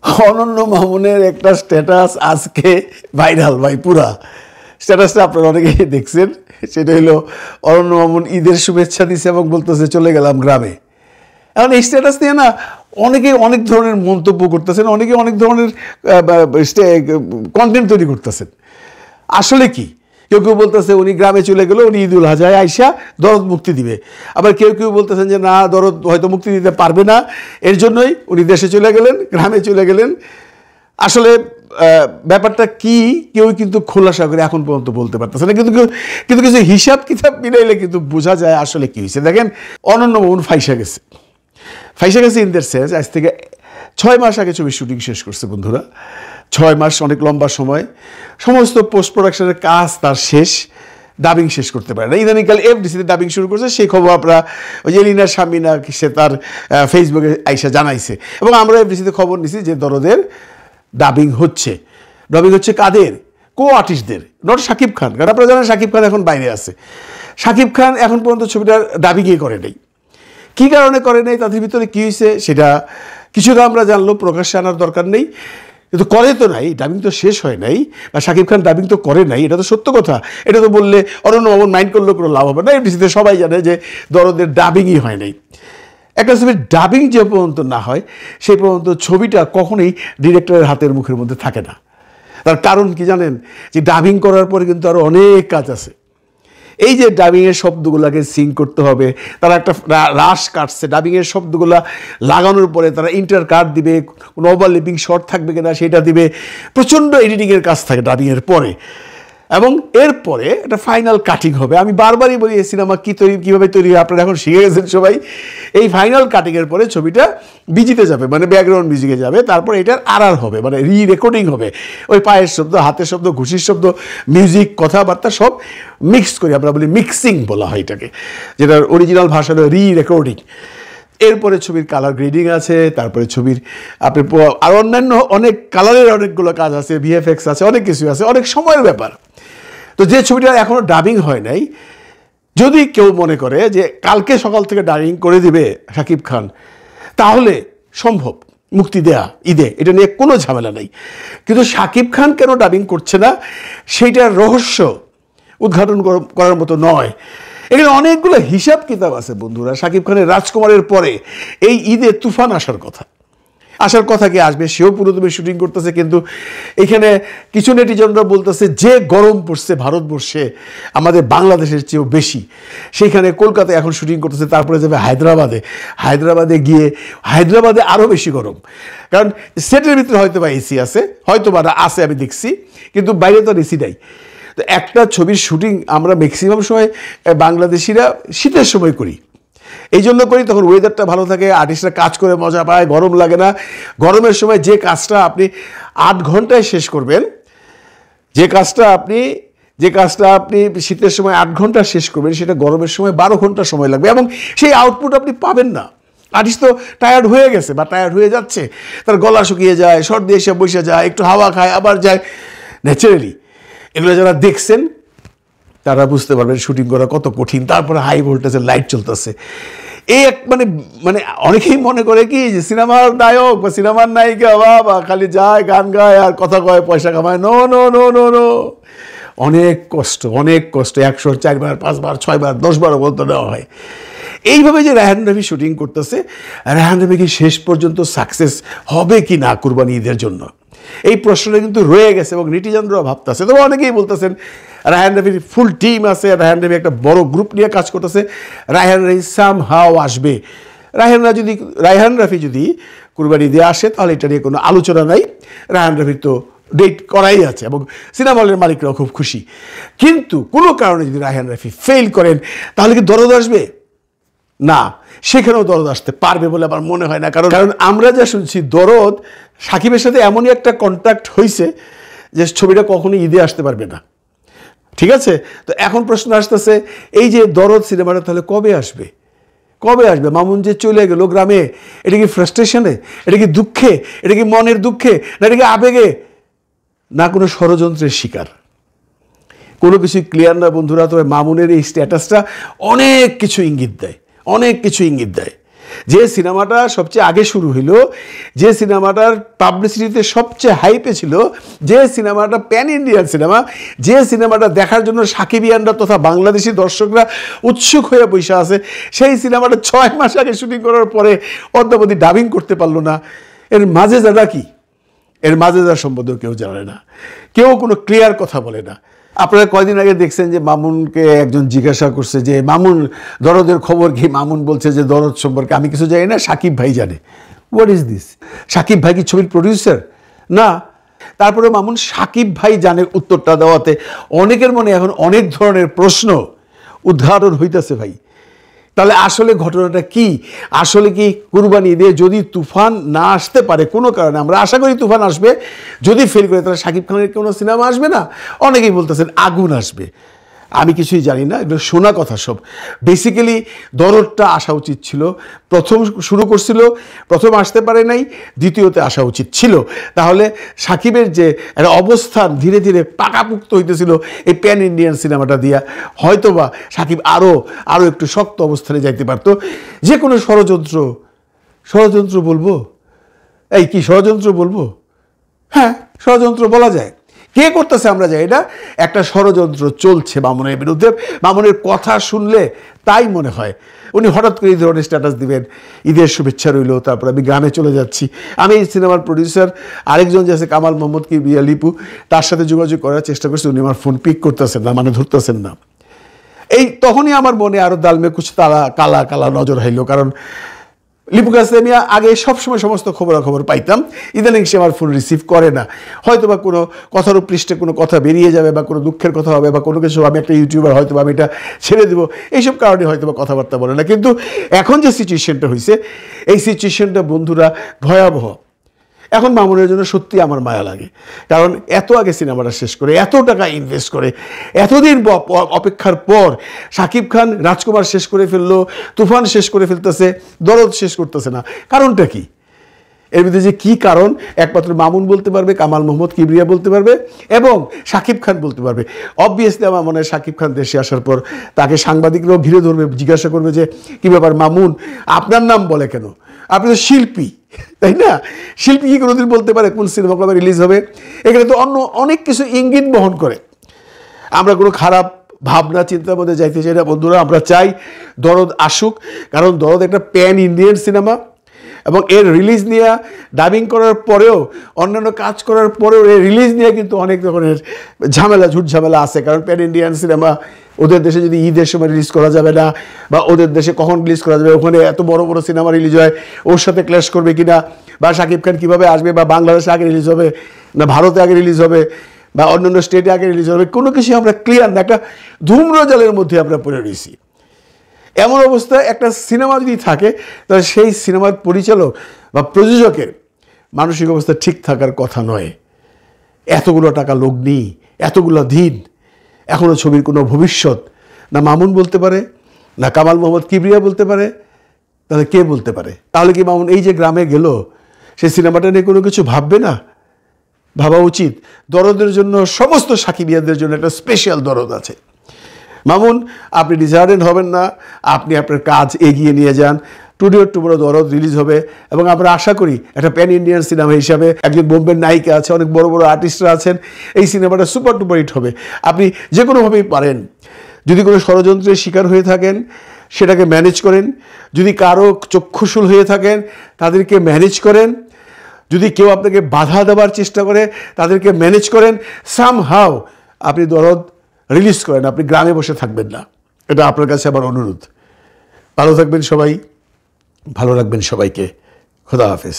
অনন্য মামুনের একটা স্ট্যাটাস আজকে ভাইরাল ভাই, পুরা স্ট্যাটাসটা আপনারা অনেকেই দেখছেন। সেটা হলো অনন্য মামুন ঈদের শুভেচ্ছা দিচ্ছে এবং বলতেছে চলে গেলাম গ্রামে। এখন এই স্ট্যাটাস নিয়ে না অনেকে অনেক ধরনের মন্তব্য করতেছেন, অনেকে অনেক ধরনের কন্টেন্ট তৈরি করতেছেন। আসলে কি, কেউ কেউ বলতেছে উনি গ্রামে চলে গেল, উনি ঈদুল আজহায় আইসা দরদ মুক্তি দিবে। আবার কেউ কেউ বলতেছেন যে না, দরদ হয়তো মুক্তি দিতে পারবে না, এর জন্যই উনি দেশে চলে গেলেন, গ্রামে চলে গেলেন। আসলে ব্যাপারটা কি কেউ কিন্তু খোলাসা করে এখন পর্যন্ত বলতে পারতেছে না, কিন্তু কিন্তু কিছু হিসাব কিতাব মিলাইলে কিন্তু বোঝা যায় আসলে কি হয়েছে। দেখেন, অনন্য মামুন ফাইসা গেছে ইন দ্যাট সেন্স আজ থেকে 6 মাস আগে ছবির শুটিং শেষ করছে বন্ধুরা। 6 মাস অনেক লম্বা সময়, সমস্ত পোস্ট প্রোডাকশনের কাজ তার শেষ, ডাবিং শেষ করতে পারে না। ইদানিংকাল এফডিসিতে ডাবিং শুরু করছে, সেই খবর আপনারা ওই যে এলিনা শামিনা সে তার ফেসবুকে আইসা জানাইছে, এবং আমরা এফডিসিতে খবর নিছি যে দরদের ডাবিং হচ্ছে। ডাবিং হচ্ছে কাদের? কো আর্টিস্টদের, নট শাকিব খান। কারণ আপনারা জানেন শাকিব খান এখন বাইরে আছে। শাকিব খান এখন পর্যন্ত ছবিটার ডাবিংই করে নেই। কী কারণে করে নেই, তাদের ভিতরে কী হয়েছে সেটা কিছুটা আমরা জানলো, প্রকাশ্যে আনার দরকার নেই। কিন্তু করে তো নাই, ডাবিং তো শেষ হয় নাই, বা শাকিব খান ডাবিং তো করে নাই, এটা তো সত্য কথা। এটা তো বললে অনন্য মামুন মাইন্ড করলেও কোনো লাভ হবে না। এফডিসিতে সবাই জানে যে দরদের ডাবিংই হয় নাই। একটা ছবির ডাবিং যে পর্যন্ত না হয় সেই পর্যন্ত ছবিটা কখনোই ডিরেক্টরের হাতের মুখের মধ্যে থাকে না। তার কারণ কি জানেন? যে ডাবিং করার পরে কিন্তু আরও অনেক কাজ আছে। এই যে ডাবিংয়ের শব্দগুলোকে সিং করতে হবে, তারা একটা রাশ কাটছে, ডাবিংয়ের শব্দগুলো লাগানোর পরে তারা ইন্টার কাট দিবে, কোনো ওভারলিপিং শর্ট থাকবে কিনা সেটা দিবে, প্রচণ্ড এডিটিংয়ের কাজ থাকে ডাবিংয়ের পরে, এবং এরপরে একটা ফাইনাল কাটিং হবে। আমি বারবারই বলি এই সিনেমা কীভাবে তৈরি হয়, আপনারা এখন শিখে গেছেন সবাই। এই ফাইনাল কাটিংয়ের পরে ছবিটা বিজিতে যাবে, মানে ব্যাকগ্রাউন্ড মিউজিকে যাবে, তারপর এটার আর হবে, মানে রেকর্ডিং হবে। ওই পায়ের শব্দ, হাতের শব্দ, ঘুষির শব্দ, মিউজিক, কথাবার্তা সব মিক্স করি, আমরা বলি মিক্সিং বলা হয় এটাকে, যেটার অরিজিনাল ভাষা হলো রেকর্ডিং। এরপরে ছবির কালার গ্রেডিং আছে, তারপরে ছবির আপনি আর অন্যান্য অনেক কালারের অনেকগুলো কাজ আছে, ভিএফএক্স আছে, অনেক কিছু আছে, অনেক সময়ের ব্যাপার। তো যে ছবিটা এখনও ডাবিং হয় নাই, যদি কেউ মনে করে যে কালকে সকাল থেকে ডাবিং করে দিবে শাকিব খান, তাহলে সম্ভব মুক্তি দেয়া ঈদে, এটা নিয়ে কোনো ঝামেলা নেই। কিন্তু শাকিব খান কেন ডাবিং করছে না সেইটার রহস্য উদ্ঘাটন করার মতো নয়। এখানে অনেকগুলো হিসাব কিতাব আছে বন্ধুরা। শাকিব খানের রাজকুমারের পরে এই ঈদে তুফান আসার কথা কি আসবে, সেও পুরোদমে শুটিং করতেছে। কিন্তু এখানে কিছু নেটিজনরা বলতেছে যে গরম পড়ছে ভারতবর্ষে আমাদের বাংলাদেশের চেয়েও বেশি, সেইখানে কলকাতায় এখন শুটিং করতেছে, তারপরে যাবে হায়দ্রাবাদে গিয়ে হায়দ্রাবাদে আরও বেশি গরম। কারণ সেটের ভিতরে হয়তো বা এসি আছে, হয়তো বা আছে, আমি দেখছি, কিন্তু বাইরে তো এসি নাই। তো একটা ছবির শুটিং আমরা ম্যাক্সিমাম সময় বাংলাদেশিরা শীতের সময় করি, এই জন্য করি, তখন ওয়েদারটা ভালো থাকে, আর্টিস্টরা কাজ করে মজা পায়, গরম লাগে না। গরমের সময় যে কাজটা আপনি 8 ঘন্টায় শেষ করবেন, যে কাজটা আপনি শীতের সময় 8 ঘন্টা শেষ করবেন, সেটা গরমের সময় 12 ঘন্টা সময় লাগবে, এবং সেই আউটপুট আপনি পাবেন না। আর্টিস্ট তো টায়ার্ড হয়ে গেছে বা টায়ার্ড হয়ে যাচ্ছে, তার গলা শুকিয়ে যায়, সর্দি এসে বসে যায়, একটু হাওয়া খায়, আবার যায়। ন্যাচারালি এগুলো যারা দেখছেন তারা বুঝতে পারবেন শুটিং করা কত কঠিন। তারপরে হাই ভোল্টেজের লাইট চলতেছে। এই এক মানে অনেকেই মনে করে কি যে সিনেমার নায়ক বা সিনেমার নায়িকা বা খালি যায়, গান গায় আর কথা কয়, পয়সা কামায়। No no no no no অনেক কষ্ট 104 বার, 5 বার, 6 বার, 10 বারও বলতে দেওয়া হয়। এইভাবে যে রায়হান রাফি শুটিং করতেছে, রায়হান রাফি কি শেষ পর্যন্ত সাকসেস হবে কি না কুরবানি ঈদের জন্য, এই প্রশ্নটা কিন্তু রয়ে গেছে, এবং নেটিজনরাও ভাবতেছে। তবে অনেকেই বলতেছেন রায়হান রাফির ফুল টিম আছে, রায়হান রাফি একটা বড় গ্রুপ নিয়ে কাজ করতেছে, রায়হান রাফি সামহাও আসবে। রায়হান রাফি যদি কুরবানি দিয়ে আসে তাহলে এটা নিয়ে কোনো আলোচনা নাই। রায়হান রাফির তো ডেট করাই আছে, এবং সিনেমা হলের মালিকরাও খুব খুশি। কিন্তু কোনো কারণে যদি রায়হান রাফি ফেল করেন তাহলে কি দরদ আসবে? না, সেখানেও দরদ আসতে পারবে বলে আমার মনে হয় না। কারণ আমরা যা শুনছি, দরদ সাকিবের সাথে এমনই একটা কন্ট্যাক্ট হয়েছে যে ছবিটা কখনোই ঈদে আসতে পারবে না। ঠিক আছে, তো এখন প্রশ্ন আসতেছে এই যে দরদ সিনেমাটা তাহলে কবে আসবে? মামুন যে চলে গেল গ্রামে, এটা কি ফ্রাস্ট্রেশনে, এটা কি দুঃখে, এটা কি মনের দুঃখে, না এটা কি আবেগে, না কোনো ষড়যন্ত্রের শিকার? কোনো কিছু ক্লিয়ার না বন্ধুরা। তবে মামুনের এই স্ট্যাটাসটা অনেক কিছু ইঙ্গিত দেয়। যে সিনেমাটা সবচেয়ে আগে শুরু হইলো, যে সিনেমাটার পাবলিসিটিতে সবচেয়ে হাইপে ছিল, যে সিনেমাটা প্যান ইন্ডিয়ান সিনেমা, যে সিনেমাটা দেখার জন্য সাকিবিয়ানরা তথা বাংলাদেশি দর্শকরা উৎসুক হয়ে বসে আছে, সেই সিনেমাটা 6 মাস আগে শুটিং করার পরে অদ্যাবধি ডাবিং করতে পারলো না। এর মাজেজাটা কি? এর মাজেজার সম্বন্ধে কেউ জানে না, কেউ কোনো ক্লিয়ার কথা বলে না। আপনারা কয়দিন আগে দেখছেন যে মামুনকে একজন জিজ্ঞাসা করছে যে মামুন দরদের খবর কি? মামুন বলছে যে দরদ সম্পর্কে আমি কিছু জানি না, সাকিব ভাই জানে। What is this? সাকিব ভাই কি ছবির প্রডিউসার? না। তারপরে মামুন সাকিব ভাই জানে উত্তরটা দেওয়াতে অনেকের মনে এখন অনেক ধরনের প্রশ্ন উদ্ঘাটন হইতেছে ভাই। তাহলে আসলে ঘটনাটা কি? আসলে কি কুরবানি ঈদে যদি তুফান না আসতে পারে কোনো কারণে, আমরা আশা করি তুফান আসবে, যদি ফেল করে তাহলে শাকিব খানের কোনো সিনেমা আসবে না? অনেকেই বলতেছেন আগুন আসবে। আমি কিছুই জানি না, এগুলো শোনা কথা সব। বেসিক্যালি দরদটা আসা উচিত ছিল, প্রথম শুরু করছিল, প্রথম আসতে পারে নাই, দ্বিতীয়তে আসা উচিত ছিল। তাহলে সাকিবের যে একটা অবস্থান ধীরে ধীরে পাকাপুক্ত হইতেছিল এই প্যান ইন্ডিয়ান সিনেমাটা দিয়া, হয়তোবা সাকিব আরও একটু শক্ত অবস্থানে যাইতে পারতো। যে কোনো ষড়যন্ত্র বলবো? এই কি ষড়যন্ত্র বলবো? হ্যাঁ, ষড়যন্ত্র বলা যায়। কে করতেছে আমরা জানি না, একটা ষড়যন্ত্র চলছে মামুনের বিরুদ্ধে। মামুনের কথা শুনলে তাই মনে হয় উনি হঠাৎ করে এই ধরনের স্ট্যাটাস দিবেন, ঈদের শুভেচ্ছা রইল, তারপর আমি গ্রামে চলে যাচ্ছি। আমি এই সিনেমার প্রডিউসার আরেকজন যে আছে কামাল মোহাম্মদ কিবরিয়া লিপু, তার সাথে যোগাযোগ করার চেষ্টা করছি, উনি আমার ফোন পিক করতেছেন না, মানে ধরতেছেন না। এই তখনই আমার মনে আরও দালমে কুছ তারা কালা কালা নজর হাইল। কারণ লিপু কাছে আমি আগে সবসময় সমস্ত খবরাখবর পাইতাম, ইদানিং সে আমার ফোন রিসিভ করে না। হয়তো বা কোনো কথার পৃষ্ঠে কোনো কথা বেরিয়ে যাবে, বা কোনো দুঃখের কথা হবে, বা কোনো কিছু, আমি একটা ইউটিউবার হয়তো আমি এটা ছেড়ে দেবো, এইসব কারণে হয়তো বা কথাবার্তা বলে না। কিন্তু এখন যে সিচুয়েশনটা হয়েছে, এই সিচুয়েশনটা বন্ধুরা ভয়াবহ। এখন মামুনের জন্য সত্যি আমার মায়া লাগে। কারণ এত আগে সিনেমাটা শেষ করে, এত টাকা ইনভেস্ট করে, এতদিন অপেক্ষার পর সাকিব খান রাজকুমার শেষ করে ফেললো, তুফান শেষ করে ফেলতেছে, দরদ শেষ করতেছে না। কারণটা কি? এর ভিতরে যে কী কারণ একমাত্র মামুন বলতে পারবে, কামাল মোহাম্মদ কিবরিয়া বলতে পারবে, এবং সাকিব খান বলতে পারবে। অবভিয়াসলি আমার মনে হয় সাকিব খান দেশে আসার পর তাকে সাংবাদিকরাও ঘিরে ধরবে, জিজ্ঞাসা করবে যে কী ব্যাপার মামুন, আপনার নাম বলে কেন? আপনি তো শিল্পী, তাই না? শিল্পী কি কোনোদিন বলতে পারে কোন সিনেমা কবে রিলিজ হবে? এখানে তো অন্য অনেক কিছু ইঙ্গিত বহন করে। আমরা কোনো খারাপ ভাবনা চিন্তার মধ্যে যাইতে চাই না বন্ধুরা। আমরা চাই দরদ আসুক, কারণ দরদ একটা প্যান ইন্ডিয়ান সিনেমা, এবং এর রিলিজ নিয়ে ডাবিং করার পরেও, অন্যান্য কাজ করার পরেও এর রিলিজ নিয়ে কিন্তু অনেক ধরনের ঝুট ঝামেলা আছে। কারণ প্যান ইন্ডিয়ান সিনেমা ওদের দেশে যদি ঈদের সময় রিলিজ করা যাবে না, বা ওদের দেশে কখন রিলিজ করা যাবে, ওখানে এত বড় বড় সিনেমা রিলিজ হয়, ওর সাথে ক্ল্যাশ করবে কিনা, বা শাকিব খান কীভাবে আসবে, বা বাংলাদেশে আগে রিলিজ হবে না ভারতে আগে রিলিজ হবে, বা অন্যান্য স্টেটে আগে রিলিজ হবে, কোনো কিছু আমরা ক্লিয়ার না। একটা ধূম্রজালের মধ্যে আমরা পড়ে রয়েছি। এমন অবস্থায় একটা সিনেমা যদি থাকে, তাহলে সেই সিনেমার পরিচালক বা প্রযোজকের মানসিক অবস্থা ঠিক থাকার কথা নয়। এতগুলো টাকা লগ্নি, এতগুলো দিন, এখনও ছবির কোনো ভবিষ্যৎ না মামুন বলতে পারে, না কামাল মোহাম্মদ কিবরিয়া বলতে পারে, তাহলে কে বলতে পারে? তাহলে কি মামুন এই যে গ্রামে গেল, সেই সিনেমাটা নিয়ে কোনো কিছু ভাববে না? ভাবা উচিত। দরদের জন্য, সমস্ত সাকিবিয়ানদের জন্য একটা স্পেশাল দরদ আছে। মামুন, আপনি ডিসার্টেড হবেন না, আপনি আপনার কাজ এগিয়ে নিয়ে যান। টুডে টুমরো দরদ রিলিজ হবে, এবং আমরা আশা করি একটা প্যান ইন্ডিয়ান সিনেমা হিসাবে, একজন বোম্বের নায়িকা আছে, অনেক বড় বড় আর্টিস্টরা আছেন, এই সিনেমাটা সুপার টুপার হিট হবে। আপনি যে কোনোভাবেই পারেন, যদি কোনো ষড়যন্ত্রের শিকার হয়ে থাকেন সেটাকে ম্যানেজ করেন, যদি কারো চক্ষুশূল হয়ে থাকেন তাদেরকে ম্যানেজ করেন, যদি কেউ আপনাকে বাধা দেওয়ার চেষ্টা করে তাদেরকে ম্যানেজ করেন। সামহাও আপনি দরদ রিলিজ করেন, আপনি গ্রামে বসে থাকবেন না। এটা আপনার কাছে আমার অনুরোধ। ভালো থাকবেন সবাই, ভালো রাখবেন সবাইকে। খোদা হাফেজ।